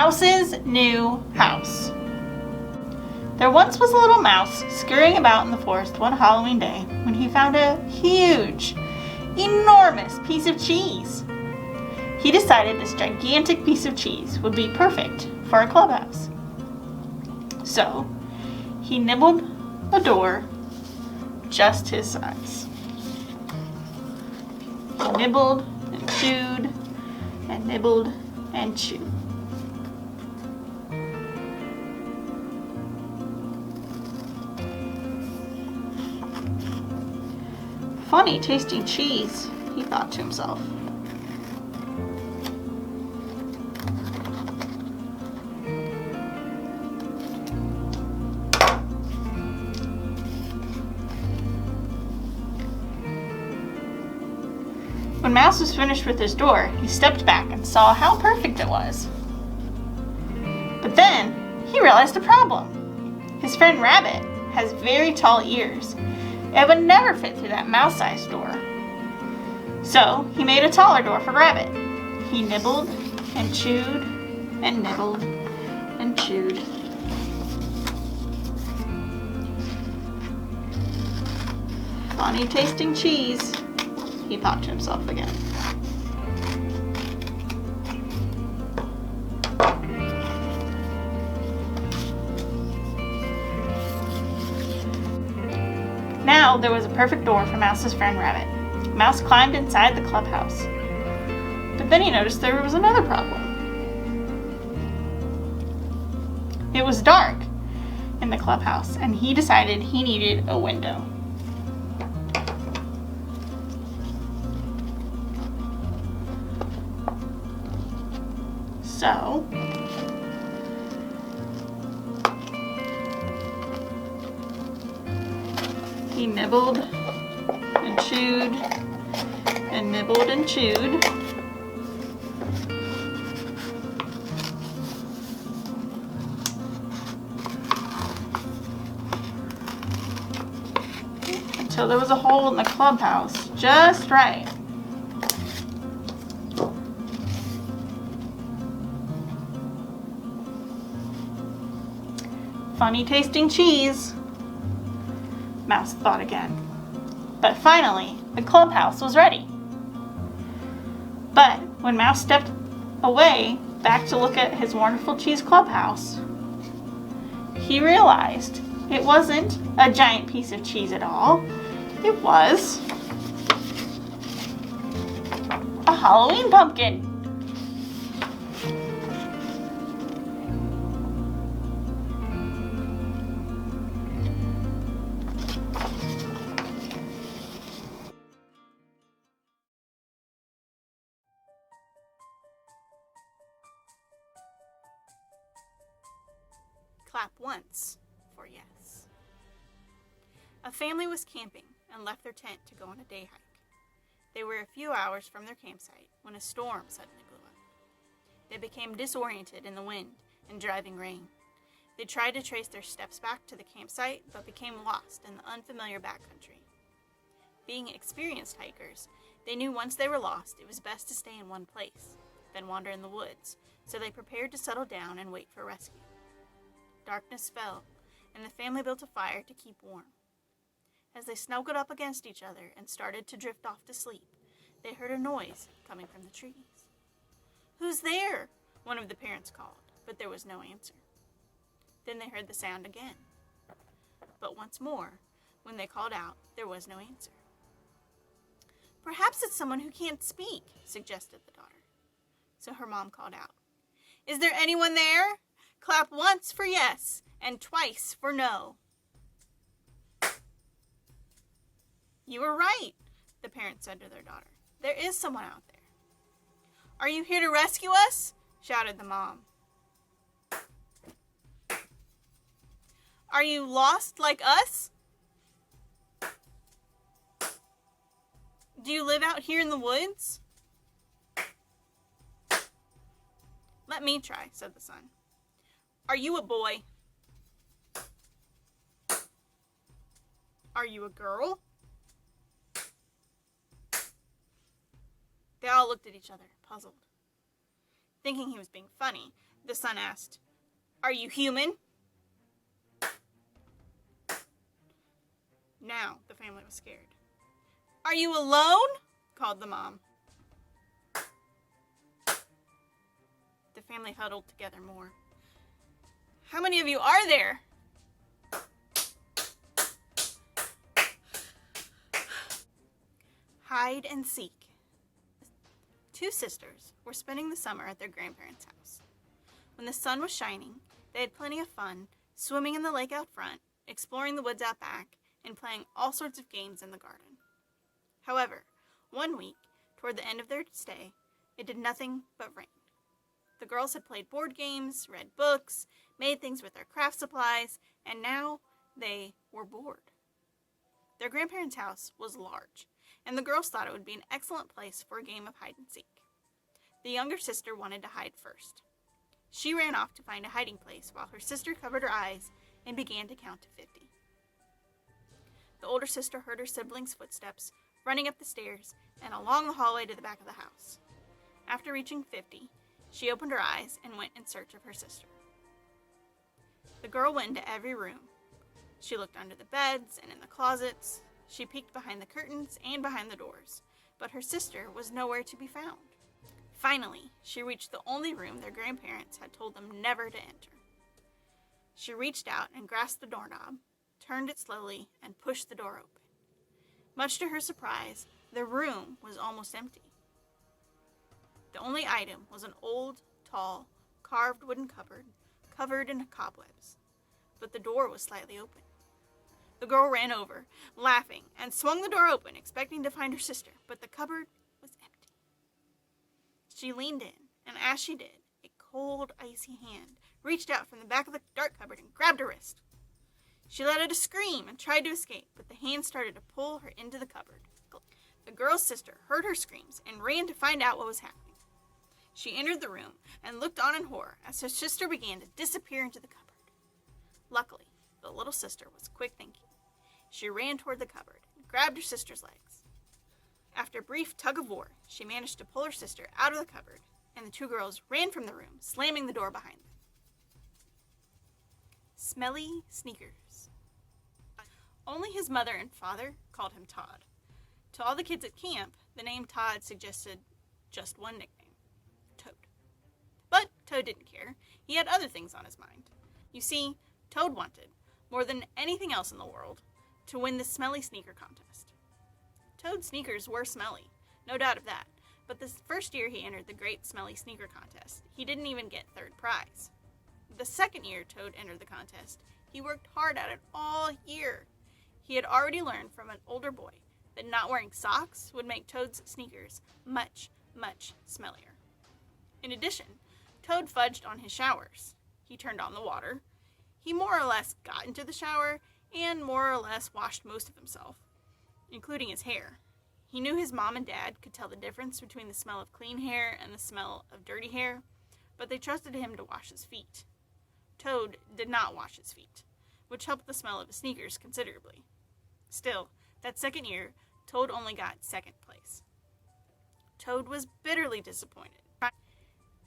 Mouse's new house. There once was a little mouse scurrying about in the forest one Halloween day when he found a huge, enormous piece of cheese. He decided this gigantic piece of cheese would be perfect for a clubhouse. So, he nibbled a door just his size. He nibbled and chewed and nibbled and chewed. Funny tasting cheese, he thought to himself. When Mouse was finished with his door, he stepped back and saw how perfect it was. But then, he realized a problem. His friend Rabbit has very tall ears. It would never fit through that mouse-sized door. So, he made a taller door for Rabbit. He nibbled and chewed and nibbled and chewed. Funny tasting cheese, he thought to himself again. Now there was a perfect door for Mouse's friend Rabbit. Mouse climbed inside the clubhouse. But then he noticed there was another problem. It was dark in the clubhouse, and he decided he needed a window. So, he nibbled and chewed and nibbled and chewed. Until there was a hole in the clubhouse, just right. Funny tasting cheese, Mouse thought again. But finally, the clubhouse was ready. But when Mouse stepped away back to look at his wonderful cheese clubhouse, he realized it wasn't a giant piece of cheese at all. It was a Halloween pumpkin. Clap once for yes. A family was camping and left their tent to go on a day hike. They were a few hours from their campsite when a storm suddenly blew up. They became disoriented in the wind and driving rain. They tried to trace their steps back to the campsite, but became lost in the unfamiliar backcountry. Being experienced hikers, they knew once they were lost, it was best to stay in one place, then wander in the woods, so they prepared to settle down and wait for rescue. Darkness fell, and the family built a fire to keep warm. As they snuggled up against each other and started to drift off to sleep, they heard a noise coming from the trees. "Who's there?" one of the parents called, but there was no answer. Then they heard the sound again. But once more, when they called out, there was no answer. "Perhaps it's someone who can't speak," suggested the daughter. So her mom called out, "Is there anyone there? Clap once for yes and twice for no." "You were right," the parents said to their daughter. "There is someone out there." "Are you here to rescue us?" shouted the mom. "Are you lost like us? Do you live out here in the woods?" "Let me try," said the son. "Are you a boy?" "Are you a girl?" They all looked at each other, puzzled. Thinking he was being funny, the son asked, "Are you human?" Now the family was scared. "Are you alone?" called the mom. The family huddled together more. "How many of you are there?" Hide and seek. Two sisters were spending the summer at their grandparents' house. When the sun was shining, they had plenty of fun, swimming in the lake out front, exploring the woods out back, and playing all sorts of games in the garden. However, one week, toward the end of their stay, it did nothing but rain. The girls had played board games, read books, made things with their craft supplies, and now they were bored. Their grandparents' house was large, and the girls thought it would be an excellent place for a game of hide and seek. The younger sister wanted to hide first. She ran off to find a hiding place while her sister covered her eyes and began to count to 50. The older sister heard her siblings' footsteps running up the stairs and along the hallway to the back of the house. After reaching 50, she opened her eyes and went in search of her sister. The girl went into every room. She looked under the beds and in the closets. She peeked behind the curtains and behind the doors, but her sister was nowhere to be found. Finally, she reached the only room their grandparents had told them never to enter. She reached out and grasped the doorknob, turned it slowly, and pushed the door open. Much to her surprise, the room was almost empty. The only item was an old, tall, carved wooden cupboard covered in cobwebs, but the door was slightly open. The girl ran over, laughing, and swung the door open, expecting to find her sister, but the cupboard was empty. She leaned in, and as she did, a cold, icy hand reached out from the back of the dark cupboard and grabbed her wrist. She let out a scream and tried to escape, but the hand started to pull her into the cupboard. The girl's sister heard her screams and ran to find out what was happening. She entered the room and looked on in horror as her sister began to disappear into the cupboard. Luckily, the little sister was quick thinking. She ran toward the cupboard and grabbed her sister's legs. After a brief tug of war, she managed to pull her sister out of the cupboard, and the two girls ran from the room, slamming the door behind them. Smelly Sneakers. Only his mother and father called him Todd. To all the kids at camp, the name Todd suggested just one nickname, Toad. But Toad didn't care. He had other things on his mind. You see, Toad wanted, more than anything else in the world, to win the Smelly Sneaker contest. Toad's sneakers were smelly, no doubt of that, but the first year he entered the Great Smelly Sneaker Contest, he didn't even get third prize. The second year Toad entered the contest, he worked hard at it all year. He had already learned from an older boy that not wearing socks would make Toad's sneakers much, much smellier. In addition, Toad fudged on his showers. He turned on the water. He more or less got into the shower and more or less washed most of himself, including his hair. He knew his mom and dad could tell the difference between the smell of clean hair and the smell of dirty hair, but they trusted him to wash his feet. Toad did not wash his feet, which helped the smell of his sneakers considerably. Still, that second year, Toad only got second place. Toad was bitterly disappointed.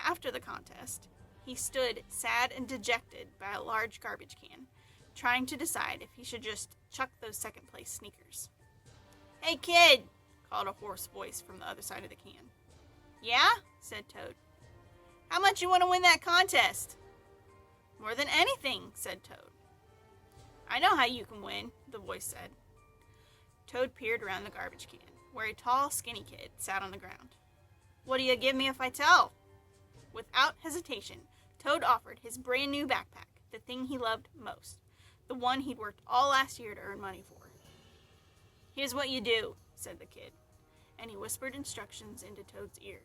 After the contest, he stood sad and dejected by a large garbage can, trying to decide if he should just chuck those second-place sneakers. "Hey, kid!" called a hoarse voice from the other side of the can. "Yeah?" said Toad. "How much you want to win that contest?" "More than anything," said Toad. "I know how you can win," the voice said. Toad peered around the garbage can, where a tall, skinny kid sat on the ground. "What do you give me if I tell?" Without hesitation, Toad offered his brand new backpack, the thing he loved most, the one he'd worked all last year to earn money for. "Here's what you do," said the kid, and he whispered instructions into Toad's ear.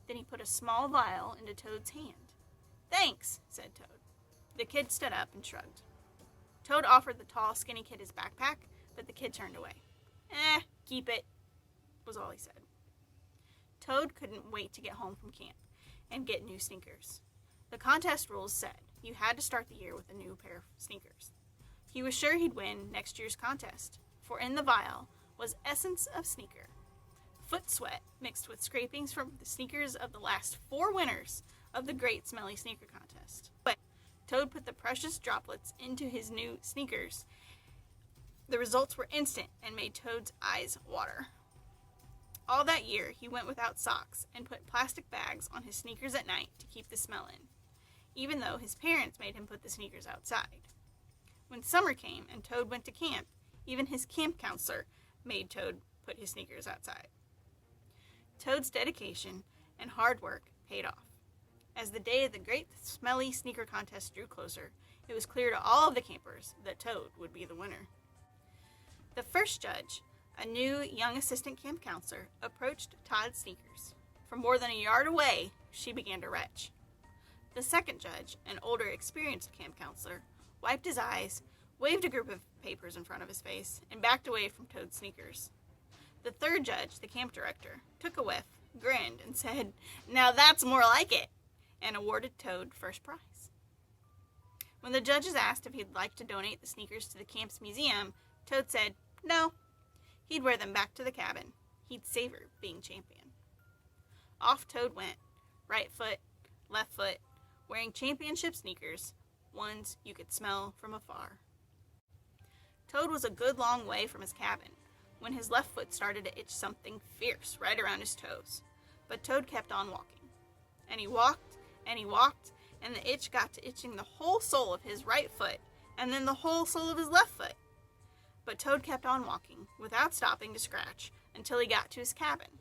Then he put a small vial into Toad's hand. "Thanks," said Toad. The kid stood up and shrugged. Toad offered the tall, skinny kid his backpack, but the kid turned away. Keep it," was all he said. Toad couldn't wait to get home from camp and get new sneakers. The contest rules said you had to start the year with a new pair of sneakers. He was sure he'd win next year's contest, for in the vial was essence of sneaker, foot sweat mixed with scrapings from the sneakers of the last 4 winners of the Great Smelly Sneaker Contest. But Toad put the precious droplets into his new sneakers. The results were instant and made Toad's eyes water. All that year, he went without socks and put plastic bags on his sneakers at night to keep the smell in, even though his parents made him put the sneakers outside. When summer came and Toad went to camp, even his camp counselor made Toad put his sneakers outside. Toad's dedication and hard work paid off. As the day of the Great Smelly Sneaker Contest drew closer, it was clear to all of the campers that Toad would be the winner. The first judge, a new young assistant camp counselor, approached Todd's sneakers. From more than a yard away, she began to retch. The second judge, an older, experienced camp counselor, wiped his eyes, waved a group of papers in front of his face, and backed away from Toad's sneakers. The third judge, the camp director, took a whiff, grinned, and said, "Now that's more like it," and awarded Toad first prize. When the judges asked if he'd like to donate the sneakers to the camp's museum, Toad said no. He'd wear them back to the cabin. He'd savor being champion. Off Toad went, right foot, left foot, wearing championship sneakers, ones you could smell from afar. Toad was a good long way from his cabin when his left foot started to itch something fierce right around his toes. But Toad kept on walking. And he walked, and he walked, and the itch got to itching the whole sole of his right foot, and then the whole sole of his left foot. But Toad kept on walking, without stopping to scratch, until he got to his cabin.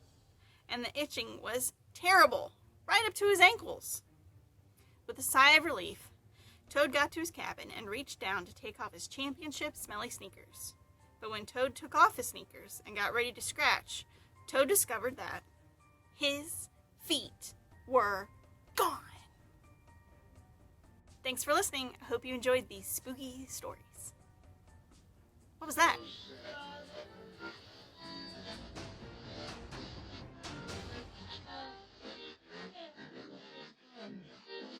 And the itching was terrible, right up to his ankles. With a sigh of relief, Toad got to his cabin and reached down to take off his championship smelly sneakers. But when Toad took off his sneakers and got ready to scratch, Toad discovered that his feet were gone. Thanks for listening. I hope you enjoyed these spooky stories. What was that?